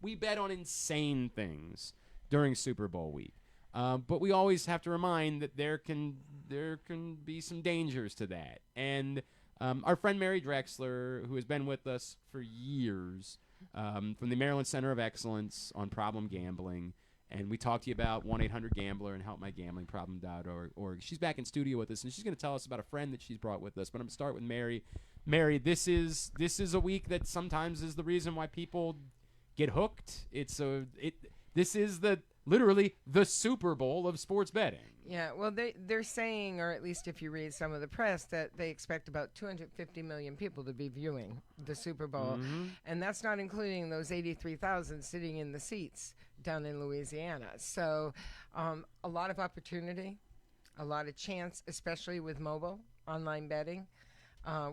We bet on insane things during Super Bowl week. But we always have to remind that there can be some dangers to that. And our friend Mary Drexler, who has been with us for years, from the Maryland Center of Excellence on problem gambling, and we talked to you about 1-800-GAMBLER and helpmygamblingproblem.org. She's back in studio with us, and she's going to tell us about a friend that she's brought with us. But I'm going to start with Mary. Mary, this is a week that sometimes is the reason why people get hooked. This is literally the Super Bowl of sports betting. Yeah, well, they're saying, or at least if you read some of the press, that they expect about 250 million people to be viewing the Super Bowl. Mm-hmm. And that's not including those 83,000 sitting in the seats down in Louisiana. So a lot of opportunity, a lot of chance, especially with mobile online betting,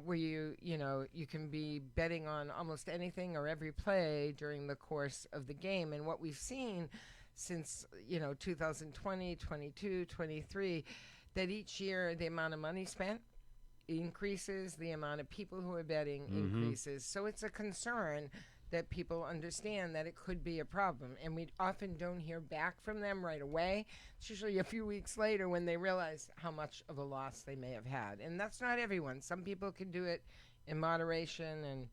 where you can be betting on almost anything or every play during the course of the game. And what we've seen since 2020, 22, 23, that each year the amount of money spent increases, the amount of people who are betting increases. So it's a concern that people understand that it could be a problem. And we often don't hear back from them right away. It's usually a few weeks later when they realize how much of a loss they may have had. And that's not everyone. Some people can do it in moderation and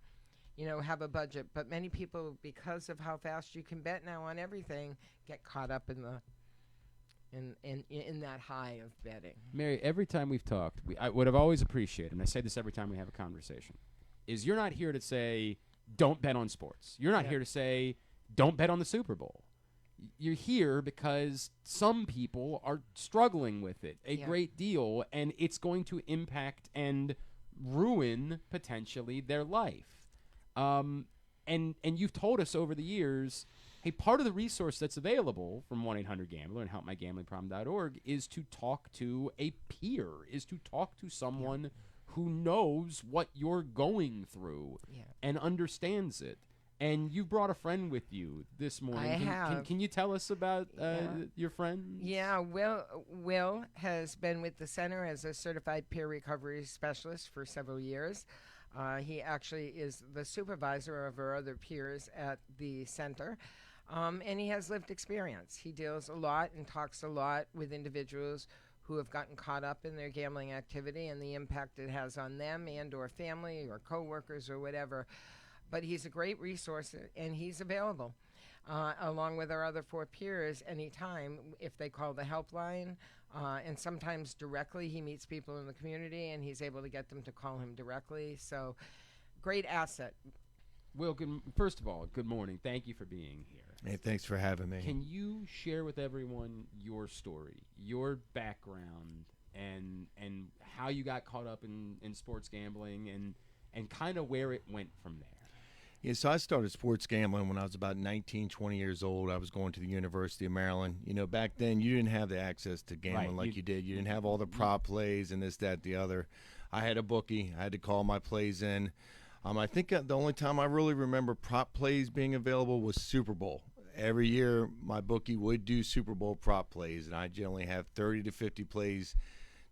have a budget, but many people, because of how fast you can bet now on everything, get caught up in that high of betting. Mary, every time we've talked, what I've always appreciated, and I say this every time we have a conversation, is you're not here to say don't bet on sports. You're not here to say don't bet on the Super Bowl. You're here because some people are struggling with it a great deal, and it's going to impact and ruin potentially their life. And you've told us over the years, hey, part of the resource that's available from 1-800-GAMBLER and helpmygamblingproblem.org is to talk to a peer, is to talk to someone who knows what you're going through and understands it. And you brought a friend with you this morning. I have. Can you tell us about your friend? Yeah, Will has been with the center as a certified peer recovery specialist for several years. He actually is the supervisor of our other peers at the center, and he has lived experience. He deals a lot and talks a lot with individuals who have gotten caught up in their gambling activity and the impact it has on them and or family or coworkers or whatever. But he's a great resource, and he's available, along with our other 4 peers, anytime if they call the helpline. And sometimes directly he meets people in the community, and he's able to get them to call him directly. So great asset. Will, first of all, good morning. Thank you for being here. Hey, thanks for having me. Can you share with everyone your story, your background, and how you got caught up in sports gambling and kind of where it went from there? Yeah, so I started sports gambling when I was about 19, 20 years old. I was going to the University of Maryland. Back then you didn't have the access to gambling like you did. You didn't have all the prop plays and this, that, the other. I had a bookie. I had to call my plays in. I think the only time I really remember prop plays being available was Super Bowl. Every year my bookie would do Super Bowl prop plays, and I generally have 30 to 50 plays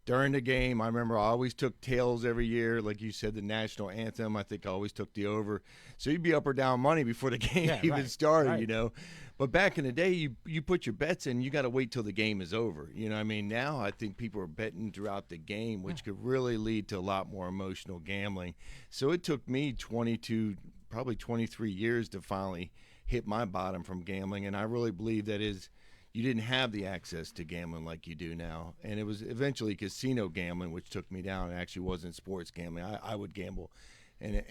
during the game. I remember I always took tails every year. Like you said, the national anthem, I think I always took the over. So you'd be up or down money before the game even started, But back in the day, you put your bets in, you got to wait till the game is over. Now I think people are betting throughout the game, which could really lead to a lot more emotional gambling. So it took me 22, probably 23 years to finally hit my bottom from gambling. And I really believe that is – you didn't have the access to gambling like you do now. And it was eventually casino gambling, which took me down. It actually wasn't sports gambling. I would gamble in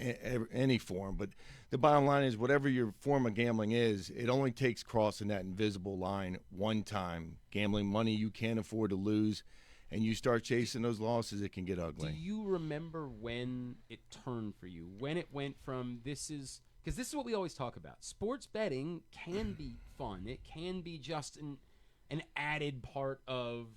any form. But the bottom line is whatever your form of gambling is, it only takes crossing that invisible line one time. Gambling money you can't afford to lose, and you start chasing those losses, it can get ugly. Do you remember when it turned for you? When it went from because this is what we always talk about. Sports betting can be fun. It can be just an added part of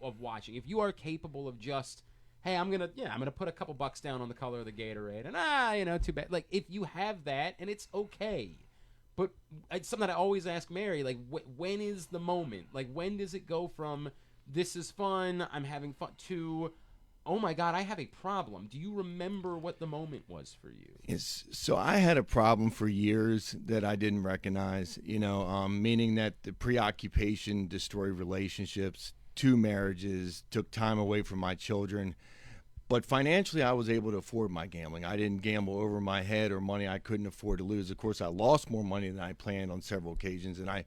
watching. If you are capable of just, hey, I'm gonna put a couple bucks down on the color of the Gatorade, and too bad. Like if you have that, and it's okay. But it's something that I always ask Mary, like when is the moment? Like when does it go from this is fun, I'm having fun, to oh my God, I have a problem. Do you remember what the moment was for you? Yes. So I had a problem for years that I didn't recognize, meaning that the preoccupation destroyed relationships, 2 marriages, took time away from my children. But financially, I was able to afford my gambling. I didn't gamble over my head or money I couldn't afford to lose. Of course, I lost more money than I planned on several occasions, and I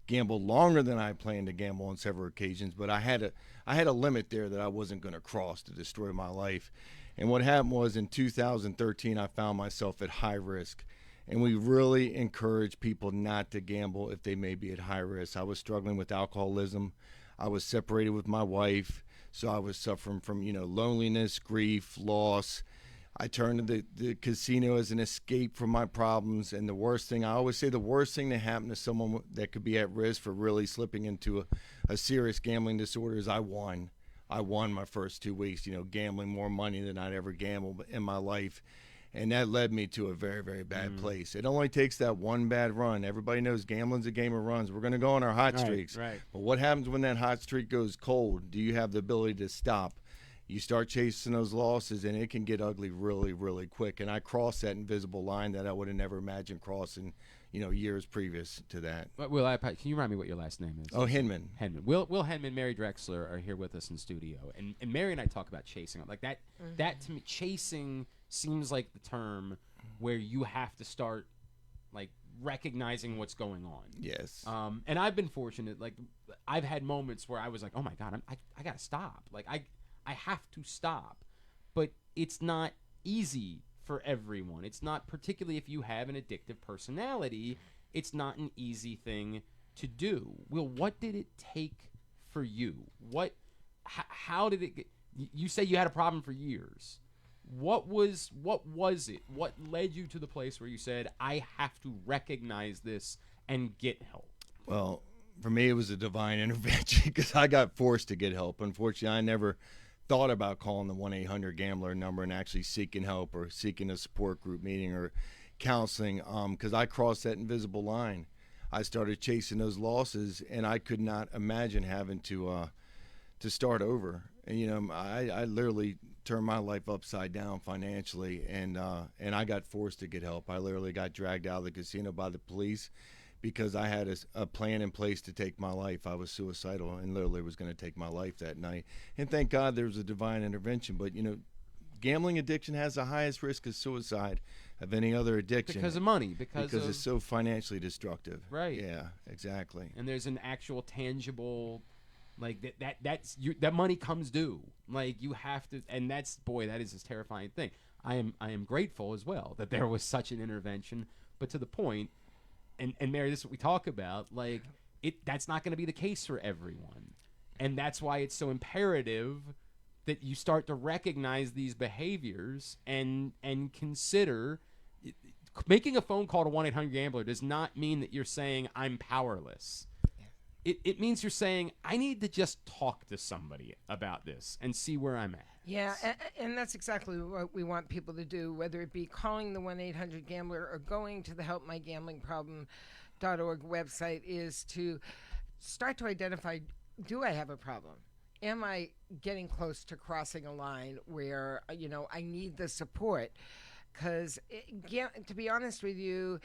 gambled longer than I planned to gamble on several occasions. But I had a limit there that I wasn't going to cross to destroy my life. And what happened was in 2013, I found myself at high risk. And we really encourage people not to gamble if they may be at high risk. I was struggling with alcoholism. I was separated with my wife. So I was suffering from, loneliness, grief, loss. I turned to the casino as an escape from my problems. And I always say the worst thing that happened to someone that could be at risk for really slipping into a serious gambling disorder is I won. I won my first 2 weeks, gambling more money than I'd ever gambled in my life. And that led me to a very, very bad place. It only takes that one bad run. Everybody knows gambling's a game of runs. We're going to go on our hot streaks. Right. But what happens when that hot streak goes cold? Do you have the ability to stop? You start chasing those losses, and it can get ugly really, really quick. And I crossed that invisible line that I would have never imagined crossing, years previous to that. Will, can you remind me what your last name is? Oh, Hennman. Hennman. Will Hennman, Mary Drexler are here with us in studio. And Mary and I talk about chasing. Like that, that to me, chasing seems like the term where you have to start like recognizing what's going on. Yes. And I've been fortunate. Like I've had moments where I was like, oh my God, I got to stop. Like I have to stop. But it's not easy for everyone. It's not, particularly if you have an addictive personality, it's not an easy thing to do. Will, what did it take for you? How did it get? You say you had a problem for years. What was it? What led you to the place where you said, I have to recognize this and get help? Well, for me, it was a divine intervention because I got forced to get help. Unfortunately, I never thought about calling the 1-800-GAMBLER number and actually seeking help or seeking a support group meeting or counseling because I crossed that invisible line. I started chasing those losses, and I could not imagine having to start over. And, I literally turned my life upside down financially, and I got forced to get help. I literally got dragged out of the casino by the police because I had a plan in place to take my life. I was suicidal and literally was going to take my life that night. And thank God there was a divine intervention. But, gambling addiction has the highest risk of suicide of any other addiction. Because of money. Because it's so financially destructive. Right. Yeah, exactly. And there's an actual tangible, like that money comes due. Like you have to, and that is a terrifying thing. I am grateful as well that there was such an intervention. But to the point, and Mary, this is what we talk about, like that's not going to be the case for everyone. And that's why it's so imperative that you start to recognize these behaviors and consider making a phone call to 1-800-GAMBLER does not mean that you're saying I'm powerless. It means you're saying I need to just talk to somebody about this and see where I'm at. Yeah, and that's exactly what we want people to do, whether it be calling the 1-800-GAMBLER or going to the helpmygamblingproblem.org website, is to start to identify, do I have a problem? Am I getting close to crossing a line where, I need the support? Because, to be honest with you,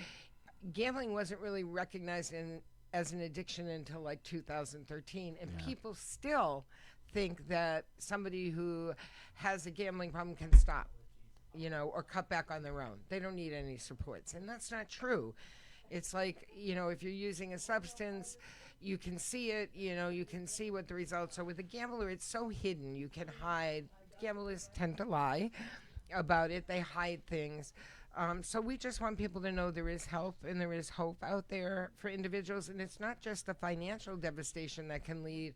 gambling wasn't really recognized as an addiction until like 2013, and people still think that somebody who has a gambling problem can stop, or cut back on their own. They don't need any supports, and that's not true. It's like, if you're using a substance, you can see it, you can see what the results are. With a gambler, it's so hidden. You can hide. Gamblers tend to lie about it. They hide things. So we just want people to know there is help and there is hope out there for individuals. And it's not just the financial devastation that can lead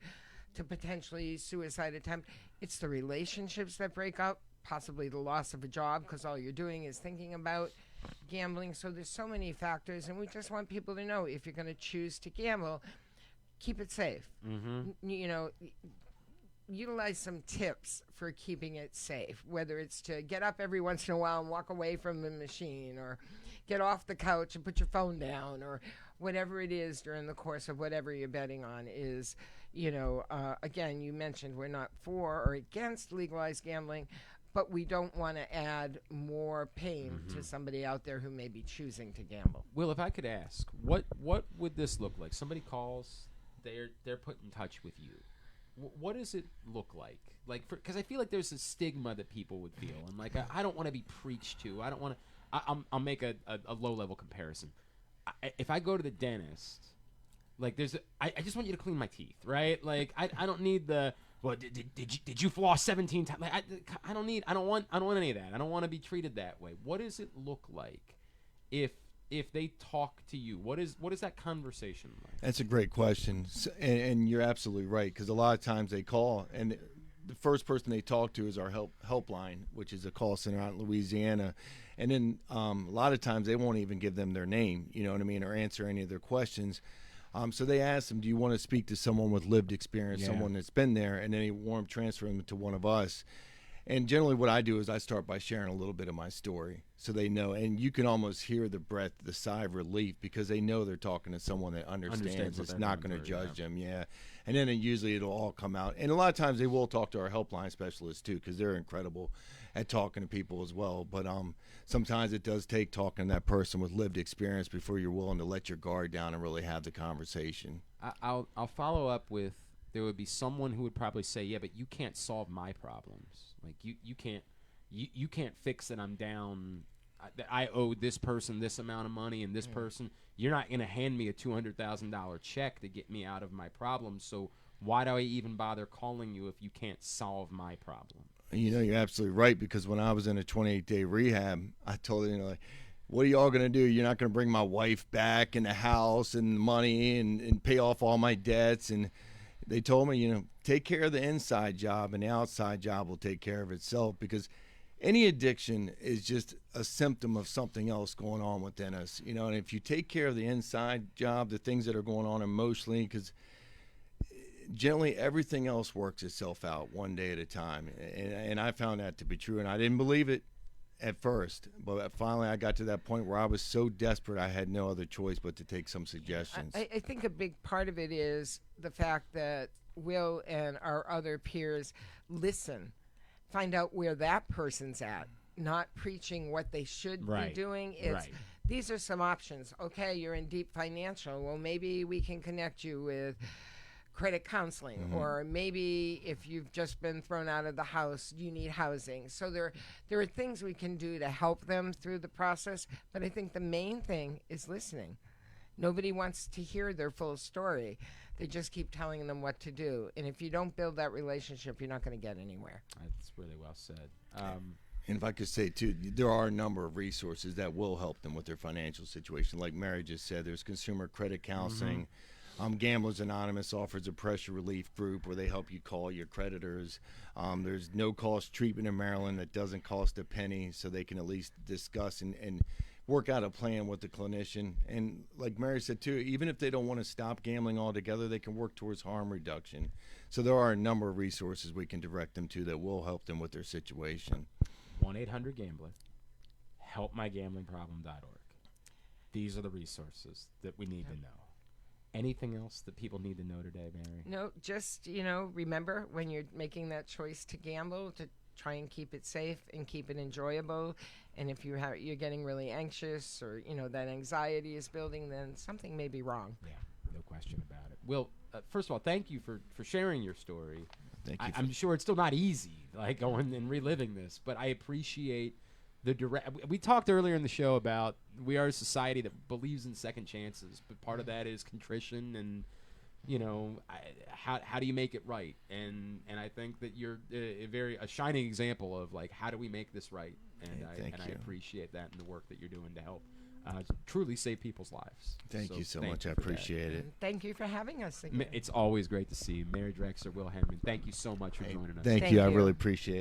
to potentially suicide attempt. It's the relationships that break up, possibly the loss of a job because all you're doing is thinking about gambling. So there's so many factors, and we just want people to know if you're going to choose to gamble, keep it safe. Mm-hmm. Utilize some tips for keeping it safe, whether it's to get up every once in a while and walk away from the machine, or get off the couch and put your phone down, or whatever it is during the course of whatever you're betting on is, again, you mentioned we're not for or against legalized gambling, but we don't want to add more pain to somebody out there who may be choosing to gamble. Will, if I could ask, what would this look like? Somebody calls, they're put in touch with you. What does it look like? Like, because I feel like there's a stigma that people would feel, and like I don't want to be preached to. I don't want to. I'll make a low level comparison. If I go to the dentist, like I just want you to clean my teeth, right? Like I don't need the did you floss 17 times? Like I don't want any of that. I don't want to be treated that way. What does it look like if they talk to you? What is that conversation like? That's a great question, and you're absolutely right, because a lot of times they call, and the first person they talk to is our helpline, which is a call center out in Louisiana, and then a lot of times they won't even give them their name, you know what I mean, or answer any of their questions. So they ask them, do you want to speak to someone with lived experience, someone that's been there, and then they warm transfer them to one of us. And generally what I do is I start by sharing a little bit of my story so they know, and you can almost hear the breath, the sigh of relief, because they know they're talking to someone that understands it's not going to judge them. And then usually it'll all come out. And a lot of times they will talk to our helpline specialists too, because they're incredible at talking to people as well. But sometimes it does take talking to that person with lived experience before you're willing to let your guard down and really have the conversation. I'll follow up with, there would be someone who would probably say, yeah, but you can't solve my problems. Like you can't fix that I'm down. I owe this person this amount of money, and this person, you're not going to hand me a $200,000 check to get me out of my problem. So why do I even bother calling you if you can't solve my problem? You're absolutely right, because when I was in a 28-day rehab, I told them, like, what are y'all going to do? You're not going to bring my wife back and the house and money and pay off all my debts. And they told me, take care of the inside job, and the outside job will take care of itself, because any addiction is just a symptom of something else going on within us. And if you take care of the inside job, the things that are going on emotionally, because generally everything else works itself out one day at a time. And I found that to be true, and I didn't believe it at first, but finally I got to that point where I was so desperate I had no other choice but to take some suggestions. I think a big part of it is the fact that Will and our other peers listen, find out where that person's at, not preaching what they should be doing. It's these are some options. Okay, you're in deep financial. Well, maybe we can connect you with credit counseling, or maybe if you've just been thrown out of the house, you need housing. So there are things we can do to help them through the process, but I think the main thing is listening. Nobody wants to hear their full story. They just keep telling them what to do. And if you don't build that relationship, you're not going to get anywhere. That's really well said. And if I could say, too, there are a number of resources that will help them with their financial situation. Like Mary just said, there's consumer credit counseling. Gamblers Anonymous offers a pressure relief group where they help you call your creditors. There's no-cost treatment in Maryland that doesn't cost a penny, so they can at least discuss and work out a plan with the clinician. And like Mary said, too, even if they don't want to stop gambling altogether, they can work towards harm reduction. So there are a number of resources we can direct them to that will help them with their situation. 1-800-GAMBLER, helpmygamblingproblem.org. These are the resources that we need to know. Anything else that people need to know today, Mary? No, just, remember when you're making that choice to gamble, to try and keep it safe and keep it enjoyable. And if you're getting really anxious, or, that anxiety is building, then something may be wrong. Yeah, no question about it. Will, first of all, thank you for sharing your story. Thank you. I'm sure it's still not easy, like going and reliving this, but I appreciate the direct. We talked earlier in the show about we are a society that believes in second chances, but part of that is contrition and, how do you make it right? And I think that you're a shining example of, like, how do we make this right? And I appreciate that and the work that you're doing to help truly save people's lives. Thank you so much. I appreciate it. Thank you for having us again. It's always great to see you. Mary Drexler, Will Hennman, thank you so much for joining us. Thank you. I really appreciate it.